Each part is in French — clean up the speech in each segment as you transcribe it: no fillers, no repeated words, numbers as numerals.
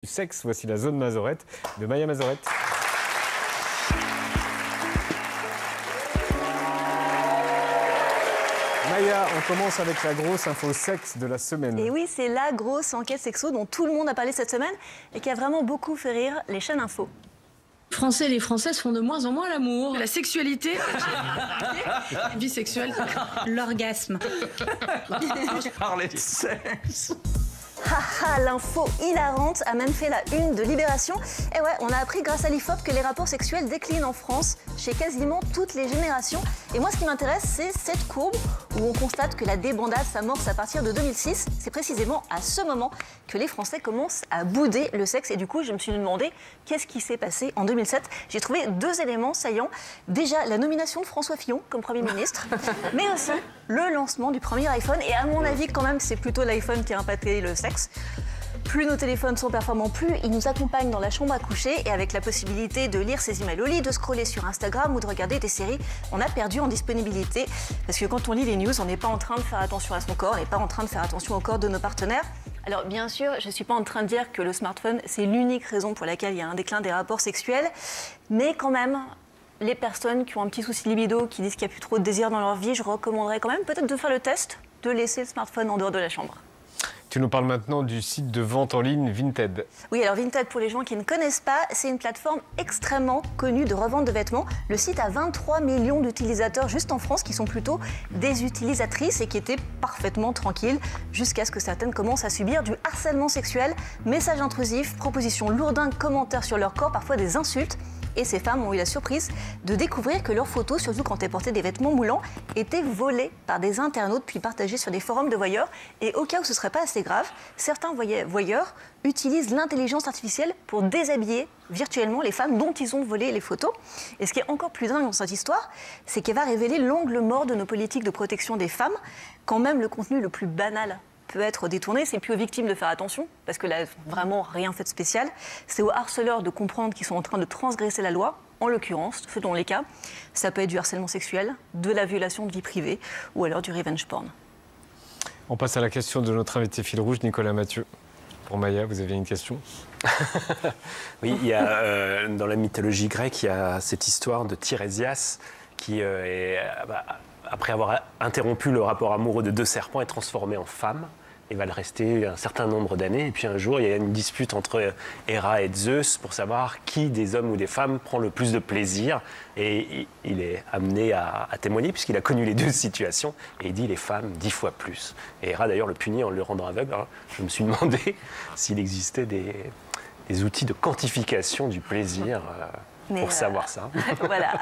Sexe, voici la zone Mazorette de Maya Mazorette. Maya, on commence avec la grosse info sexe de la semaine. Et oui, c'est la grosse enquête sexo dont tout le monde a parlé cette semaine et qui a vraiment beaucoup fait rire les chaînes info. Français et les Françaises font de moins en moins l'amour. La sexualité, bisexuelle, L'orgasme. parler de sexe. Haha, l'info hilarante a même fait la une de Libération. Et ouais, on a appris grâce à l'IFOP que les rapports sexuels déclinent en France chez quasiment toutes les générations. Et moi, ce qui m'intéresse, c'est cette courbe où on constate que la débandade s'amorce à partir de 2006. C'est précisément à ce moment que les Français commencent à bouder le sexe. Et du coup, je me suis demandé qu'est-ce qui s'est passé en 2007. J'ai trouvé deux éléments saillants. Déjà, la nomination de François Fillon comme Premier ministre, mais aussi le lancement du premier iPhone. Et à mon avis, quand même, c'est plutôt l'iPhone qui a impacté le sexe. Plus nos téléphones sont performants, plus ils nous accompagnent dans la chambre à coucher, et avec la possibilité de lire ses emails au lit, de scroller sur Instagram ou de regarder des séries, on a perdu en disponibilité. Parce que quand on lit les news, on n'est pas en train de faire attention à son corps, on n'est pas en train de faire attention au corps de nos partenaires. Alors bien sûr, je ne suis pas en train de dire que le smartphone, c'est l'unique raison pour laquelle il y a un déclin des rapports sexuels, mais quand même, les personnes qui ont un petit souci de libido, qui disent qu'il n'y a plus trop de désir dans leur vie, je recommanderais quand même peut-être de faire le test, de laisser le smartphone en dehors de la chambre. Tu nous parles maintenant du site de vente en ligne Vinted. Oui, alors Vinted, pour les gens qui ne connaissent pas, c'est une plateforme extrêmement connue de revente de vêtements. Le site a 23 millions d'utilisateurs juste en France qui sont plutôt des utilisatrices et qui étaient parfaitement tranquilles jusqu'à ce que certaines commencent à subir du harcèlement sexuel, messages intrusifs, propositions lourdingues, commentaires sur leur corps, parfois des insultes. Et ces femmes ont eu la surprise de découvrir que leurs photos, surtout quand elles portaient des vêtements moulants, étaient volées par des internautes puis partagées sur des forums de voyeurs. Et au cas où ce ne serait pas assez grave, certains voyeurs utilisent l'intelligence artificielle pour déshabiller virtuellement les femmes dont ils ont volé les photos. Et ce qui est encore plus dingue dans cette histoire, c'est qu'elle va révéler l'angle mort de nos politiques de protection des femmes, quand même le contenu le plus banal peut être détourné. C'est plus aux victimes de faire attention, parce que là, vraiment rien fait de spécial. C'est aux harceleurs de comprendre qu'ils sont en train de transgresser la loi. En l'occurrence, selon les cas, ça peut être du harcèlement sexuel, de la violation de vie privée ou alors du revenge porn. On passe à la question de notre invité fil rouge, Nicolas Mathieu. Pour Maya, vous aviez une question? Oui, il y a, dans la mythologie grecque, il y a cette histoire de Tirésias qui, après avoir interrompu le rapport amoureux de deux serpents, est transformé en femme et va le rester un certain nombre d'années. Et puis un jour, il y a une dispute entre Héra et Zeus pour savoir qui des hommes ou des femmes prend le plus de plaisir. Et il est amené à témoigner puisqu'il a connu les deux situations. Et il dit les femmes 10 fois plus. Et Héra d'ailleurs le punit en le rendant aveugle. Alors, je me suis demandé s'il existait des outils de quantification du plaisir pour savoir ça. Voilà,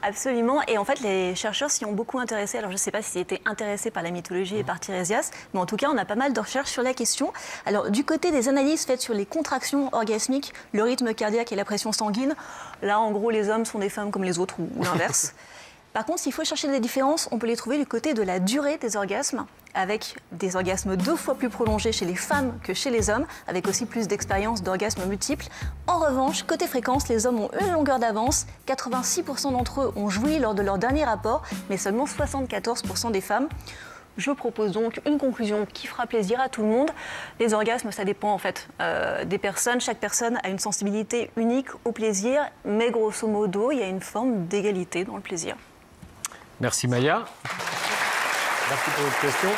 absolument. Et en fait, les chercheurs s'y ont beaucoup intéressés. Alors, je ne sais pas s'ils étaient intéressés par la mythologie et par Tirésias, mais en tout cas, on a pas mal de recherches sur la question. Alors, du côté des analyses faites sur les contractions orgasmiques, le rythme cardiaque et la pression sanguine, là, en gros, les hommes sont des femmes comme les autres ou l'inverse. Par contre, s'il faut chercher des différences, on peut les trouver du côté de la durée des orgasmes, avec des orgasmes 2 fois plus prolongés chez les femmes que chez les hommes, avec aussi plus d'expériences d'orgasmes multiples. En revanche, côté fréquence, les hommes ont une longueur d'avance. 86% d'entre eux ont joui lors de leur dernier rapport, mais seulement 74% des femmes. Je propose donc une conclusion qui fera plaisir à tout le monde. Les orgasmes, ça dépend en fait des personnes. Chaque personne a une sensibilité unique au plaisir, mais grosso modo, il y a une forme d'égalité dans le plaisir. Merci Maya. Merci pour votre question.